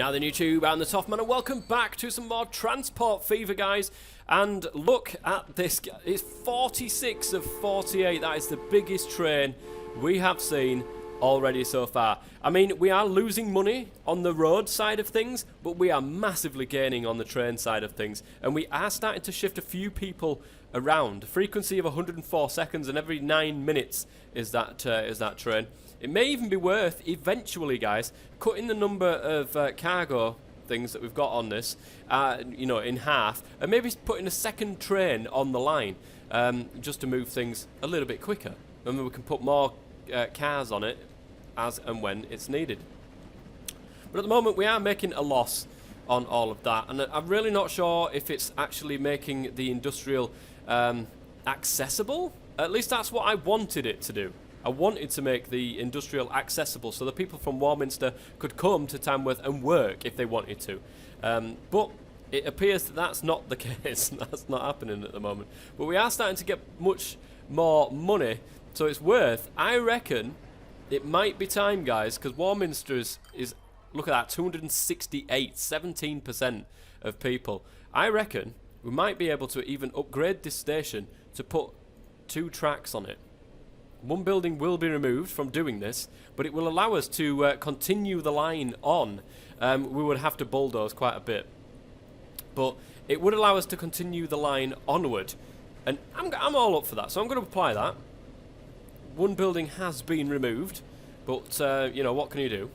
Now then, YouTube and the TOFF man, and welcome back to some more Transport Fever, guys. And look at this, it's 46 of 48, that is the biggest train we have seen already so far. I mean, we are losing money on the road side of things, but we are massively gaining on the train side of things. And we are starting to shift a few people around. A frequency of 104 seconds, and every 9 minutes is that train. It may even be worth, eventually, guys, cutting the number of cargo things that we've got on this, you know, in half, and maybe putting a second train on the line, just to move things a little bit quicker. And then we can put more cars on it as and when it's needed. But at the moment, we are making a loss on all of that, and I'm really not sure if it's actually making the industrial accessible. At least that's what I wanted it to do. I wanted to make the industrial accessible so the people from Warminster could come to Tamworth and work if they wanted to. But it appears that that's not the case. That's not happening at the moment. But we are starting to get much more money, so it's worth, I reckon, it might be time, guys, because Warminster is, look at that, 268, 17% of people. I reckon we might be able to even upgrade this station to put 2 tracks on it. One building will be removed from doing this, but it will allow us to continue the line on. We would have to bulldoze quite a bit, but it would allow us to continue the line onward, and I'm all up for that, so I'm going to apply that. One building has been removed, but you know, what can you do?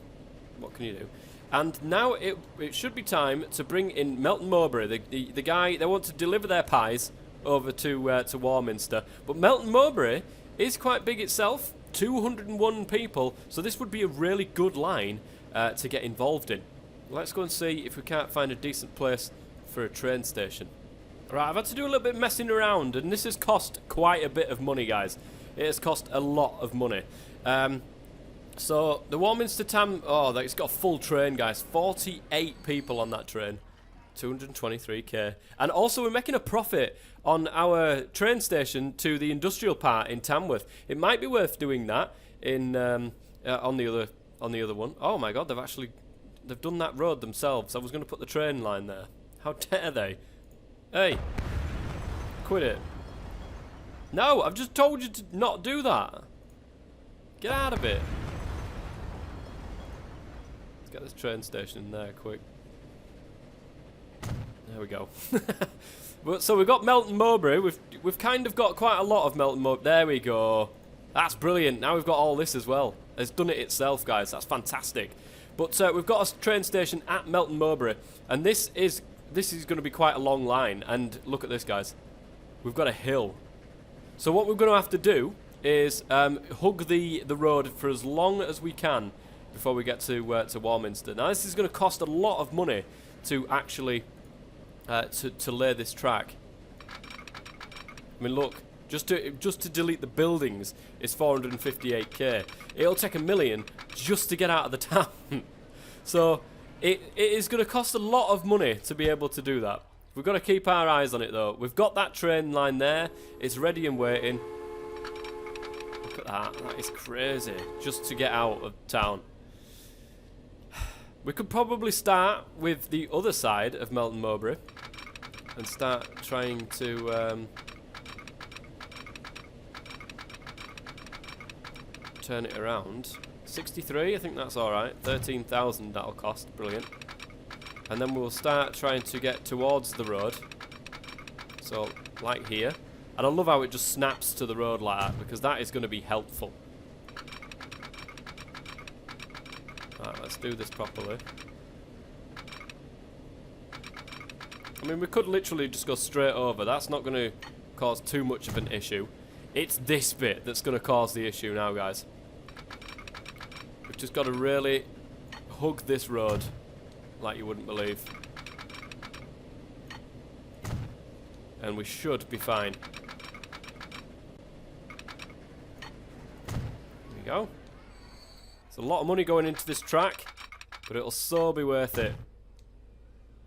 What can you do? And now it should be time to bring in Melton Mowbray, the guy. They want to deliver their pies over to Warminster, but Melton Mowbray is quite big itself, 201 people, so this would be a really good line to get involved in. Let's go and see if we can't find a decent place for a train station. Right, I've had to do a little bit of messing around, and this has cost quite a bit of money, guys. It has cost a lot of money. So the Warminster oh, it's got a full train, guys. 48 people on that train. 223k. And also we're making a profit on our train station to the industrial part in Tamworth. It might be worth doing that in on the other one. Oh my god, they've done that road themselves. I was going to put the train line there. How dare they? Hey, quit it. No, I've just told you to not do that. Get out of it. Let's get this train station in there quick. There we go. So we've got Melton Mowbray. We've kind of got quite a lot of Melton Mowbray. There we go. That's brilliant. Now we've got all this as well. It's done it itself, guys. That's fantastic. But we've got a train station at Melton Mowbray, and this is going to be quite a long line. And look at this, guys. We've got a hill. So what we're going to have to do is hug the road for as long as we can before we get to Warminster. Now this is going to cost a lot of money to actually to lay this track. I mean, look, just to delete the buildings is 458k. It'll take $1 million just to get out of the town. So it is going to cost a lot of money to be able to do that. We've got to keep our eyes on it, though. We've got that train line there. It's ready and waiting. Look at that. That is crazy. Just to get out of town. We could probably start with the other side of Melton Mowbray and start trying to turn it around. 63, I think that's alright. 13,000 that'll cost. Brilliant. And then we'll start trying to get towards the road. So, like here. And I love how it just snaps to the road like that, because that is going to be helpful. Right, let's do this properly. I mean, we could literally just go straight over. That's not going to cause too much of an issue. It's this bit that's going to cause the issue now, guys. We've just got to really hug this road like you wouldn't believe. And we should be fine. There we go. There's a lot of money going into this track, but it'll so be worth it.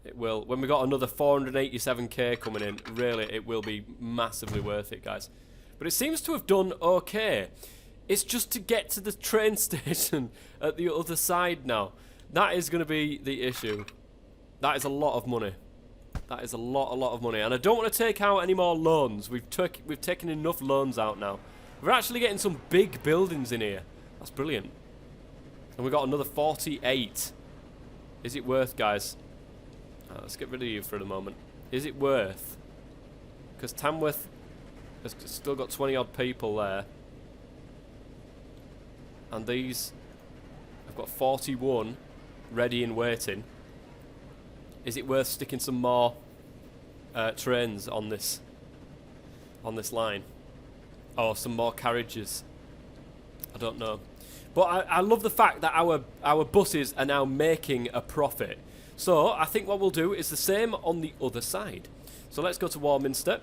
It will. When we got another 487k coming in, really, it will be massively worth it, guys. But it seems to have done okay. It's just to get to the train station at the other side now. That is going to be the issue. That is a lot of money. That is a lot of money. And I don't want to take out any more loans. We've taken enough loans out now. We're actually getting some big buildings in here. That's brilliant. And we've got another 48. Is it worth, guys? Let's get rid of you for the moment. Is it worth? Because Tamworth has still got 20 odd people there. And these, I've got 41 ready and waiting. Is it worth sticking some more trains on this line? Or some more carriages? I don't know. But I love the fact that our buses are now making a profit. So I think what we'll do is the same on the other side. So let's go to Warminster.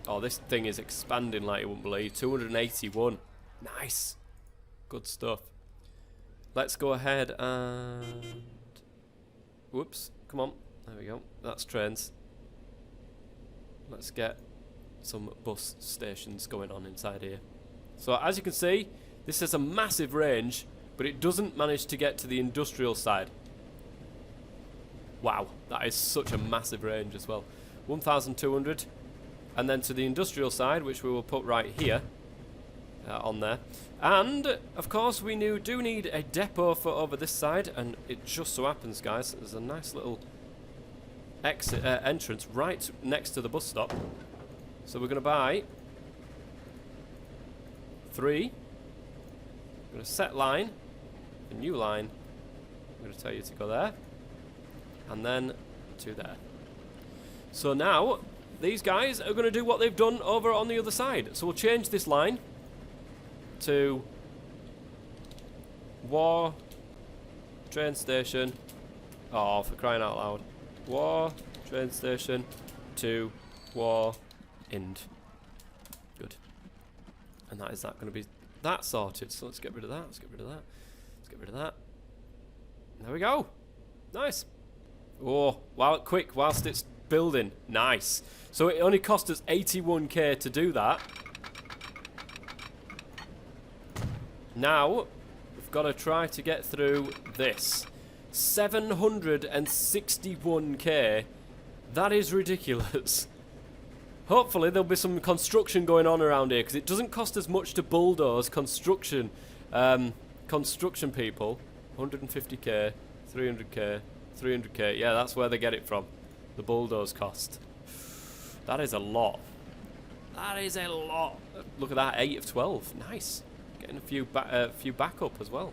Oh, this thing is expanding like you wouldn't believe. 281. Nice. Good stuff. Let's go ahead and... Whoops. Come on. There we go. That's trains. Let's get some bus stations going on inside here. So as you can see, this has a massive range, but it doesn't manage to get to the industrial side. Wow, that is such a massive range as well. 1,200. And then to the industrial side, which we will put right here. On there. And, of course, we do need a depot for over this side. And it just so happens, guys, there's a nice little exit entrance right next to the bus stop. So we're going to buy 3. We're going to set line. A new line. I'm going to tell you to go there. And then to there. So now, these guys are going to do what they've done over on the other side. So we'll change this line to War train station. Oh, for crying out loud. War train station to War Ind. Good. And that is that going to be that sorted. So let's get rid of that. Let's get rid of that. Let's get rid of that. There we go. Nice. Oh, quick, whilst it's building. Nice. So it only cost us 81k to do that. Now, we've got to try to get through this. 761k. That is ridiculous. Hopefully there'll be some construction going on around here, because it doesn't cost as much to bulldoze construction people. 150k, 300k, 300k. Yeah, that's where they get it from. The bulldoze cost. That is a lot. That is a lot. Look at that, 8 of 12. Nice. Getting a few backup as well.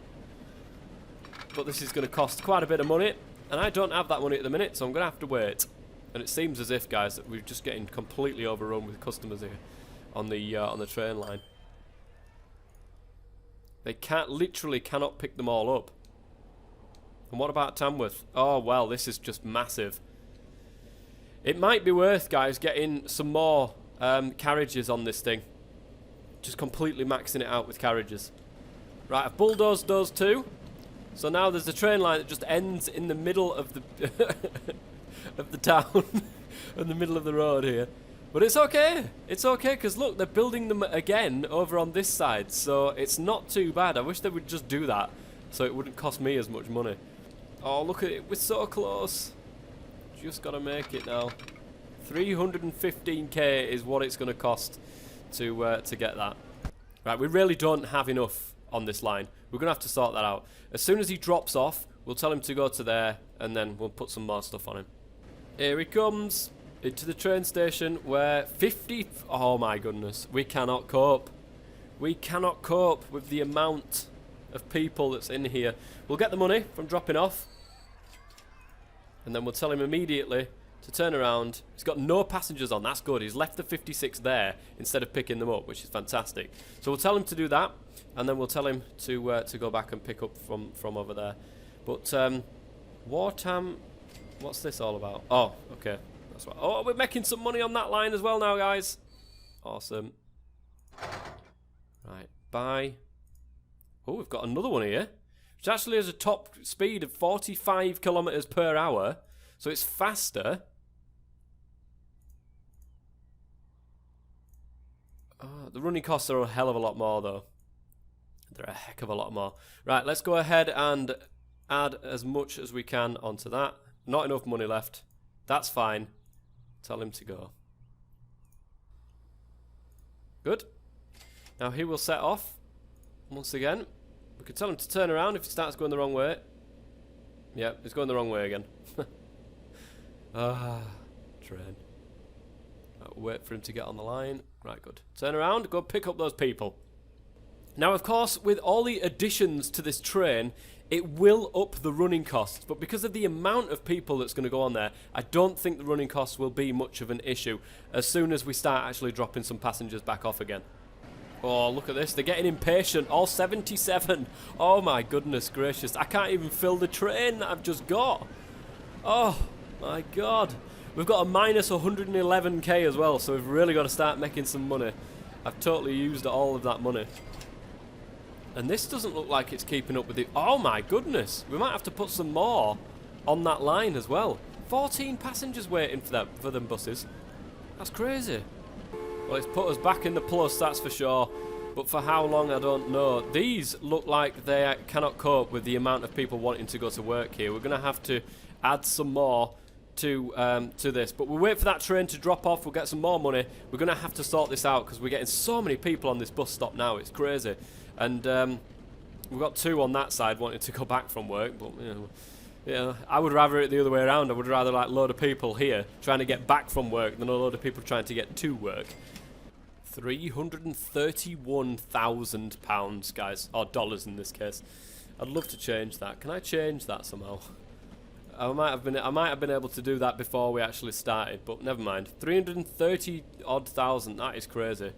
But this is going to cost quite a bit of money, and I don't have that money at the minute, so I'm going to have to wait. And it seems as if, guys, that we're just getting completely overrun with customers here on the train line. They literally cannot pick them all up. And what about Tamworth? Oh well, this is just massive. It might be worth, guys, getting some more carriages on this thing. Just completely maxing it out with carriages. Right, I've bulldozed those two. So now there's a train line that just ends in the middle of the of the town, in the middle of the road here. But it's okay. It's okay, because look, they're building them again over on this side, so it's not too bad. I wish they would just do that, so it wouldn't cost me as much money. Oh, look at it. We're so close. Just got to make it now. 315k is what it's going to cost to get that. Right, we really don't have enough on this line. We're going to have to sort that out. As soon as he drops off, we'll tell him to go to there, and then we'll put some more stuff on him. Here he comes into the train station where 50... Oh my goodness, we cannot cope. We cannot cope with the amount of people that's in here. We'll get the money from dropping off, and then we'll tell him immediately to turn around. He's got no passengers on. That's good. He's left the 56 there instead of picking them up, which is fantastic. So we'll tell him to do that, and then we'll tell him to go back and pick up from over there. But Wartam, what's this all about? Oh, okay. That's right. Oh, we're making some money on that line as well now, guys. Awesome. Right, bye. Oh, we've got another one here, which actually has a top speed of 45 kilometers per hour. So it's faster. The running costs are a hell of a lot more, though. They're a heck of a lot more. Right, let's go ahead and add as much as we can onto that. Not enough money left. That's fine. Tell him to go. Good. Now he will set off. Once again. We could tell him to turn around if he starts going the wrong way. Yeah, he's going the wrong way again. Train. Wait for him to get on the line. Right, good. Turn around, go pick up those people. Now, of course, with all the additions to this train, it will up the running costs. But because of the amount of people that's going to go on there, I don't think the running costs will be much of an issue as soon as we start actually dropping some passengers back off again. Oh, look at this. They're getting impatient. All 77. Oh, my goodness gracious. I can't even fill the train that I've just got. Oh, my God. We've got a minus 111k as well, so we've really got to start making some money. I've totally used all of that money. And this doesn't look like it's keeping up with the... Oh, my goodness. We might have to put some more on that line as well. 14 passengers waiting for them buses. That's crazy. Well, it's put us back in the plus, that's for sure. But for how long, I don't know. These look like they cannot cope with the amount of people wanting to go to work here. We're going to have to add some more to this. But we'll wait for that train to drop off. We'll get some more money. We're going to have to sort this out because we're getting so many people on this bus stop now. It's crazy. And we've got 2 on that side wanting to go back from work. But, you know, I would rather it the other way around. I would rather like a load of people here trying to get back from work than a load of people trying to get to work. £331,000, guys, or dollars in this case. I'd love to change that. Can I change that somehow? I might have been able to do that before we actually started, but never mind. 330 odd thousand. That is crazy.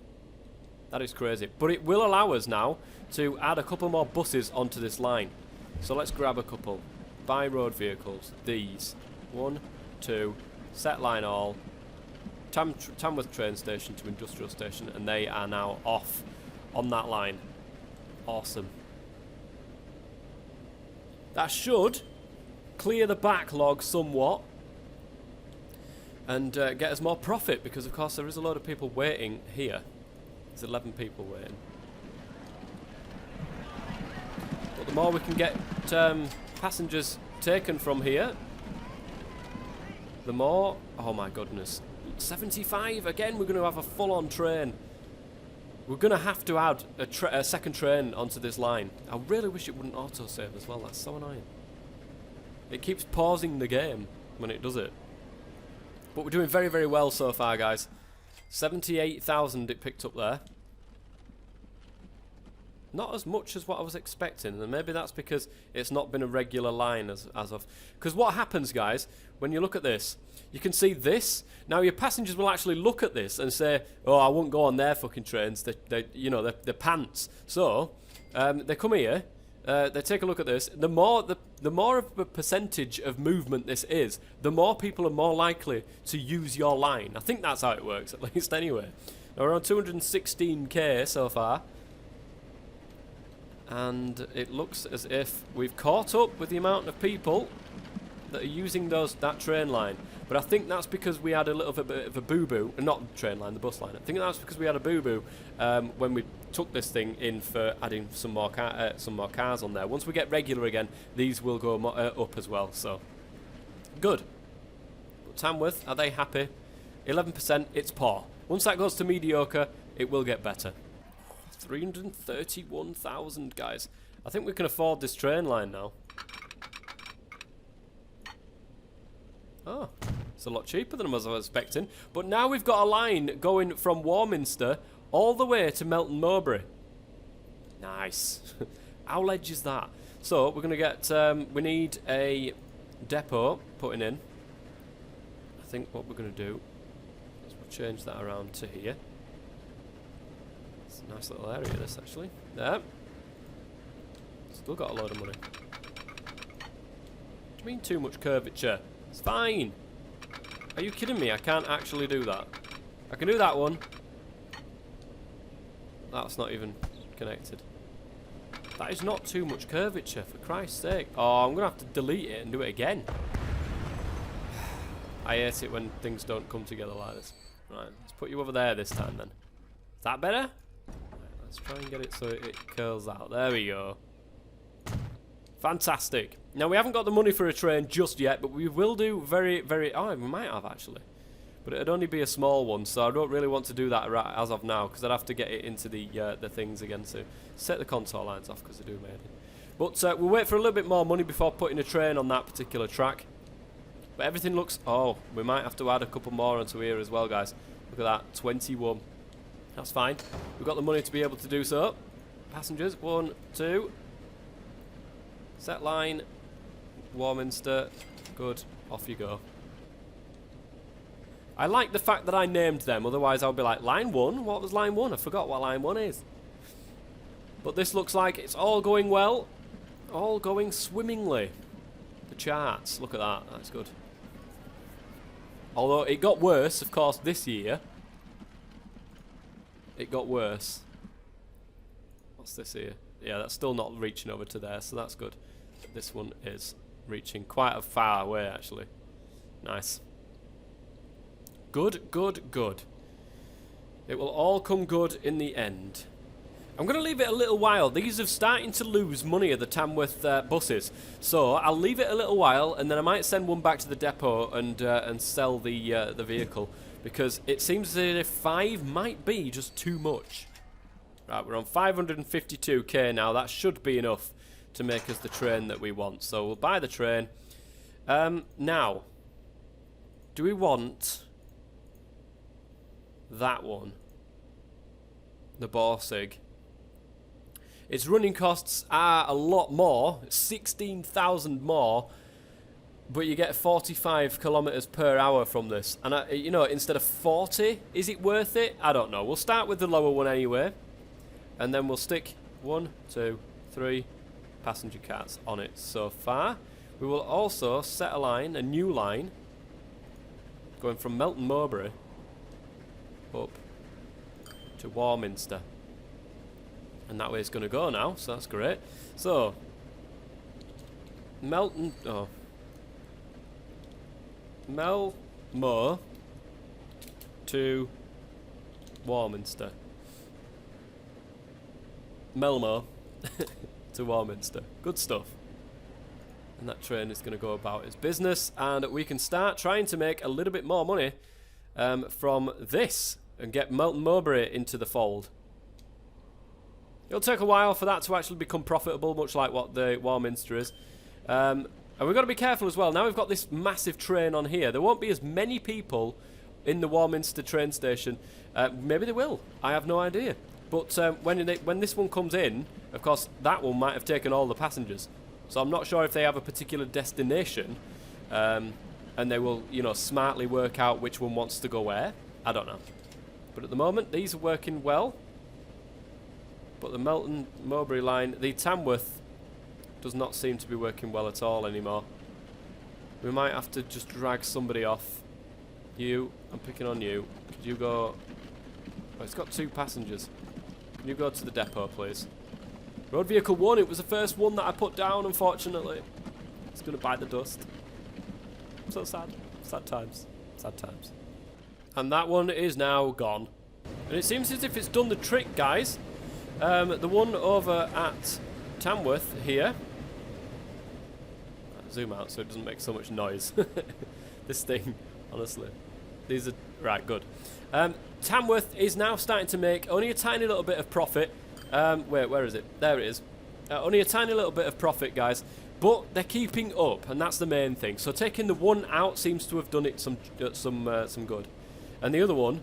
That is crazy. But it will allow us now to add a couple more buses onto this line. So let's grab a couple. Buy road vehicles. These. 1, 2. Set line all. Tamworth train station to industrial station, and they are now off on that line. Awesome. That should clear the backlog somewhat and get us more profit, because of course there is a lot of people waiting here. There's 11 people waiting. But the more we can get passengers taken from here, the more... Oh my goodness. 75 again. We're going to have a full-on train. We're going to have to add a second train onto this line. I really wish it wouldn't autosave as well. That's so annoying. It keeps pausing the game when it does it. But we're doing very, very well so far, guys. 78,000 it picked up there. Not as much as what I was expecting, and maybe that's because it's not been a regular line as of... Because what happens, guys, when you look at this, you can see this. Now, your passengers will actually look at this and say, oh, I won't go on their fucking trains. They're pants. So, they come here, they take a look at this. The more of a percentage of movement this is, the more people are more likely to use your line. I think that's how it works, at least anyway. Now, we're on 216k so far. And it looks as if we've caught up with the amount of people that are using that train line. But I think that's because we had a little bit of a boo-boo, not the train line, the bus line. I think that's because we had a boo-boo when we took this thing in for adding some more cars on there. Once we get regular again, these will go up as well. So good. But Tamworth, are they happy? 11%. It's poor. Once that goes to mediocre, it will get better. 331,000, guys. I think we can afford this train line now. Oh, it's a lot cheaper than I was expecting. But now we've got a line going from Warminster all the way to Melton Mowbray. Nice. How edge is that? So we're going to get... we need a depot putting in. I think what we're going to do is we'll change that around to here. It's a nice little area, this, actually. There. Still got a load of money. What do you mean too much curvature? It's fine. Are you kidding me? I can't actually do that. I can do that one. That's not even connected. That is not too much curvature, for Christ's sake. Oh, I'm going to have to delete it and do it again. I hate it when things don't come together like this. Right, let's put you over there this time then. Is that better? Right, let's try and get it so it curls out. There we go. Fantastic. Now, we haven't got the money for a train just yet, but we will do very, very... Oh, we might have, actually. But it'd only be a small one, so I don't really want to do that right as of now, because I'd have to get it into the things again. So set the contour lines off, because they do made it. But we'll wait for a little bit more money before putting a train on that particular track. But everything looks... Oh, we might have to add a couple more onto here as well, guys. Look at that, 21. That's fine. We've got the money to be able to do so. Passengers, 1, 2. Set line. Warminster. Good. Off you go. I like the fact that I named them. Otherwise, I'll be like, line 1? What was line 1? I forgot what line 1 is. But this looks like it's all going well. All going swimmingly. The charts. Look at that. That's good. Although it got worse, of course, this year. It got worse. What's this here? Yeah, that's still not reaching over to there, so that's good. This one is reaching quite a far away, actually. Nice. Good, good, good. It will all come good in the end. I'm going to leave it a little while. These are starting to lose money at the Tamworth buses. So I'll leave it a little while, and then I might send one back to the depot and sell the vehicle. Because it seems as if 5 might be just too much. Right, we're on 552k now. That should be enough to make us the train that we want. So we'll buy the train. Now, do we want that one? The Borsig. Its running costs are a lot more. 16,000 more. But you get 45 kilometers per hour from this. And, you know, instead of 40, is it worth it? I don't know. We'll start with the lower one anyway. And then we'll stick 1, 2, 3 passenger cars on it so far. We will also set a line, a new line, going from Melton Mowbray up to Warminster. And that way it's going to go now, so that's great. So, Melton... Oh. Melmo to Warminster. Melmo to Warminster. Good stuff. And that train is going to go about its business, and we can start trying to make a little bit more money from this and get Melton Mowbray into the fold. It'll take a while for that to actually become profitable, much like what the Warminster is. And we've got to be careful as well. Now we've got this massive train on here. There won't be as many people in the Warminster train station. Maybe they will. I have no idea. But when this one comes in, of course, that one might have taken all the passengers. So I'm not sure if they have a particular destination. And they will, you know, smartly work out which one wants to go where. I don't know. But at the moment, these are working well. But the Melton Mowbray line, the Tamworth, does not seem to be working well at all anymore. We might have to just drag somebody off. You, I'm picking on you. Could you go... Oh, it's got 2 passengers. Can you go to the depot, please? Road vehicle 1, it was the first one that I put down, unfortunately. It's going to bite the dust. So sad. Sad times. Sad times. And that one is now gone. And it seems as if it's done the trick, guys. The one over at Tamworth here. Zoom out so it doesn't make so much noise. This thing, honestly. These are... Right, good. Tamworth is now starting to make only a tiny little bit of profit. Wait, where is it? There it is. Only a tiny little bit of profit, guys. But they're keeping up, and that's the main thing. So taking the one out seems to have done it some good. And the other one,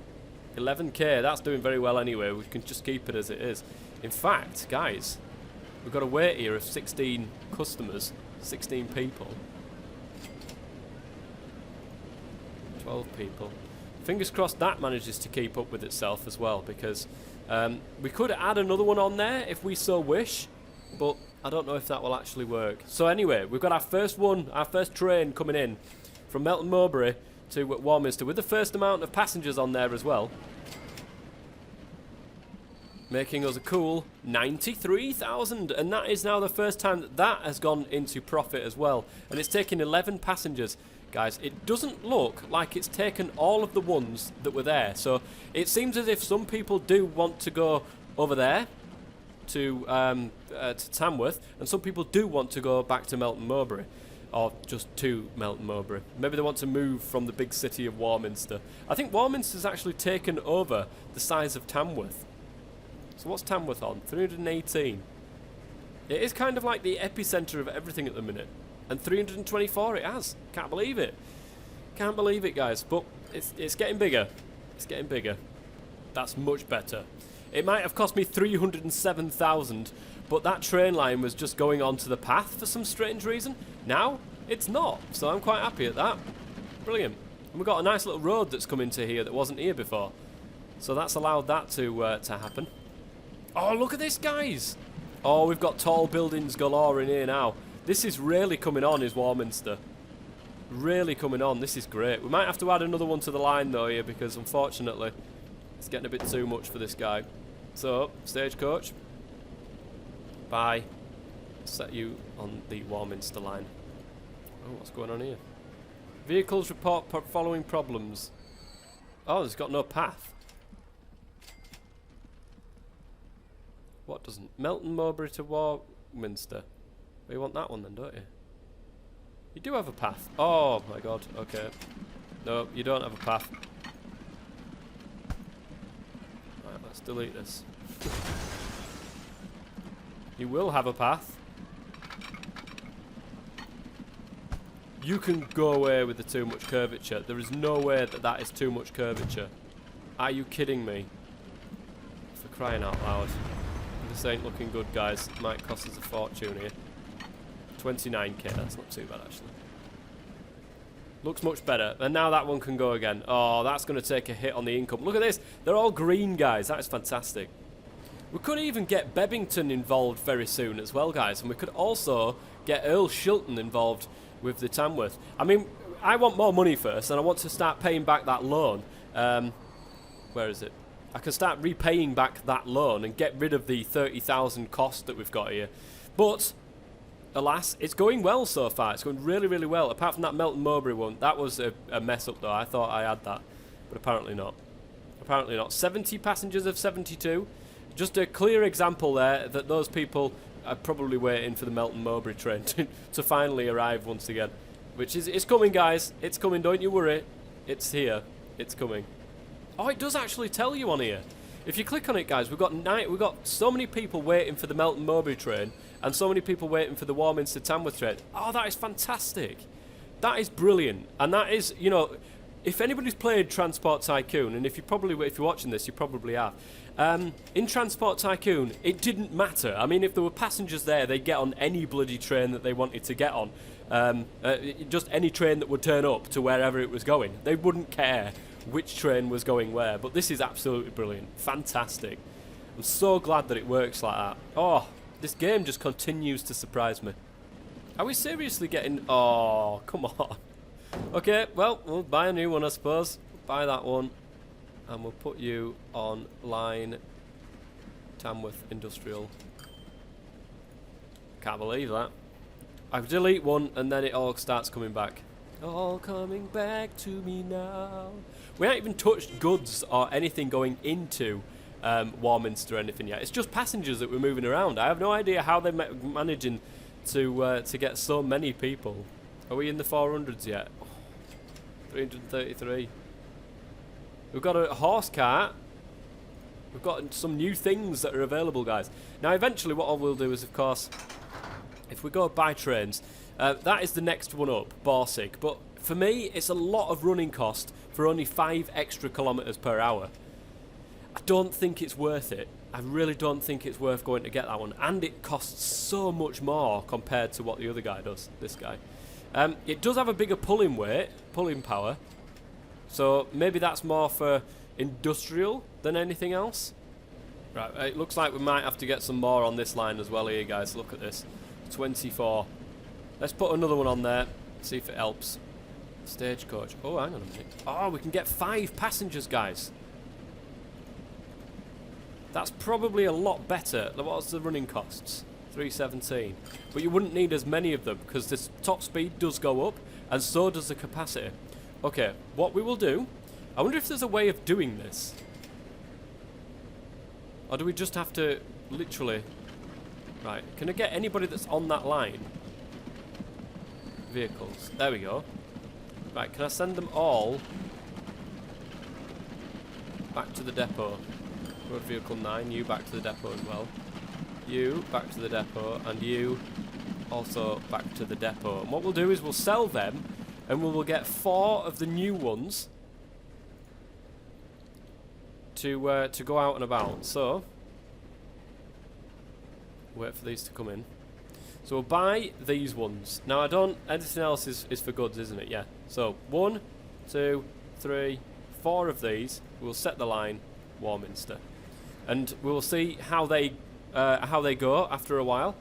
11k, that's doing very well anyway. We can just keep it as it is. In fact, guys, we've got a wait here of 16 customers, 16 people. 12 people. Fingers crossed that manages to keep up with itself as well, because we could add another one on there if we so wish, but I don't know if that will actually work. So anyway, we've got our first one, our first train coming in from Melton Mowbray to Warminster with the first amount of passengers on there as well. Making us a cool 93,000, and that is now the first time that that has gone into profit as well. And it's taken 11 passengers. Guys, it doesn't look like it's taken all of the ones that were there. So it seems as if some people do want to go over there to Tamworth, and some people do want to go back to Melton Mowbray, or just to Melton Mowbray. Maybe they want to move from the big city of Warminster. I think Warminster's actually taken over the size of Tamworth. So what's Tamworth on? 318. It is kind of like the epicenter of everything at the minute. And 324 it has. Can't believe it. Can't believe it, guys. But it's getting bigger. It's getting bigger. That's much better. It might have cost me 307,000, but that train line was just going onto the path for some strange reason. Now, it's not. So I'm quite happy at that. Brilliant. And we've got a nice little road that's come into here that wasn't here before. So that's allowed that to happen. Oh, look at this, guys. Oh, we've got tall buildings galore in here now. This is really coming on, is Warminster. Really coming on. This is great. We might have to add another one to the line, though, here, because, unfortunately, it's getting a bit too much for this guy. So, stagecoach. Bye. Set you on the Warminster line. Oh, what's going on here? Vehicles report following problems. Oh, there's got no path. What doesn't? Melton Mowbray to Warminster. Well, you want that one then, don't you? You do have a path. Oh my god, okay. No, you don't have a path. Right, let's delete this. You will have a path. You can go away with the too much curvature. There is no way that that is too much curvature. Are you kidding me? For crying out loud. This ain't looking good, guys. It might cost us a fortune here. 29k, that's not too bad actually. Looks much better. And now that one can go again. Oh, that's going to take a hit on the income. Look at this. They're all green, guys. That is fantastic. We could even get Bebington involved very soon as well, guys. And we could also get Earl Shilton involved with the Tamworth. I mean, I want more money first, and I want to start paying back that loan. Where is it? I can start repaying back that loan and get rid of the 30,000 cost that we've got here. But alas, it's going well so far. It's going really, really well. Apart from that Melton Mowbray one. That was a mess up, though. I thought I had that. But apparently not. Apparently not. 70 passengers of 72. Just a clear example there that those people are probably waiting for the Melton Mowbray train to finally arrive once again. Which is, it's coming, guys. It's coming. Don't you worry. It's here. It's coming. Oh, it does actually tell you on here. If you click on it, guys, we've got so many people waiting for the Melton Mowbray train and so many people waiting for the Warminster Tamworth train. Oh, that is fantastic. That is brilliant. And that is, you know, if anybody's played Transport Tycoon, and if you're watching this, you probably have. In Transport Tycoon, it didn't matter. I mean, if there were passengers there, they'd get on any bloody train that they wanted to get on. Just any train that would turn up to wherever it was going. They wouldn't care which train was going where. But this is absolutely brilliant. Fantastic. I'm so glad that it works like that. Oh, this game just continues to surprise me. Are we seriously getting... Oh, come on. Okay, well, we'll buy a new one, I suppose. Buy that one. And we'll put you on line Tamworth Industrial. Can't believe that. I delete one and then it all starts coming back. All coming back to me now. We haven't even touched goods or anything going into Warminster or anything yet. It's just passengers that we're moving around. I have no idea how they're managing to get so many people. Are we in the 400s yet? Oh, 333. We've got a horse cart. We've got some new things that are available, guys. Now, eventually, what I will do is, of course, if we go by trains, that is the next one up, Borsig. But for me, it's a lot of running cost for only 5 extra kilometres per hour. I don't think it's worth it. I really don't think it's worth going to get that one. And it costs so much more compared to what the other guy does, this guy. It does have a bigger pulling power. So maybe that's more for industrial than anything else. Right, it looks like we might have to get some more on this line as well here, guys. Look at this. 24. Let's put another one on there. See if it helps. Stagecoach. Oh, hang on a minute. Oh, we can get 5 passengers, guys. That's probably a lot better. What's the running costs? 317. But you wouldn't need as many of them because the top speed does go up and so does the capacity. Okay, what we will do... I wonder if there's a way of doing this. Or do we just have to literally... Right, can I get anybody that's on that line? Vehicles. There we go. Right, can I send them all back to the depot? Road vehicle 9, you back to the depot as well. You back to the depot, and you also back to the depot. And what we'll do is we'll sell them, and we will get 4 of the new ones to go out and about. So wait for these to come in. So we'll buy these ones. Now I don't... Anything else is for goods, isn't it? Yeah. So 1, 2, 3, 4 of these. We'll set the line, Warminster, and we'll see how they go after a while.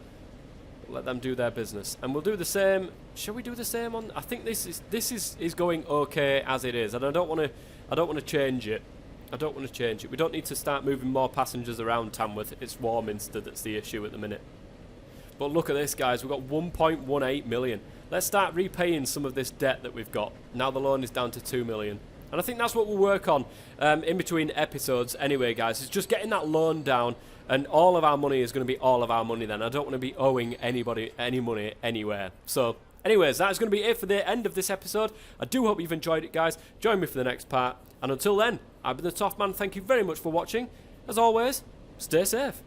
Let them do their business, and we'll do the same. Shall we do the same on? I think this is going okay as it is, and I don't want to change it. I don't want to change it. We don't need to start moving more passengers around Tamworth. It's Warminster that's the issue at the minute. But look at this, guys. We've got 1.18 million. Let's start repaying some of this debt that we've got. Now the loan is down to 2 million. And I think that's what we'll work on in between episodes anyway, guys. It's just getting that loan down, and all of our money is going to be all of our money then. I don't want to be owing anybody any money anywhere. So, anyways, that is going to be it for the end of this episode. I do hope you've enjoyed it, guys. Join me for the next part. And until then, I've been the TOFF Man. Thank you very much for watching. As always, stay safe.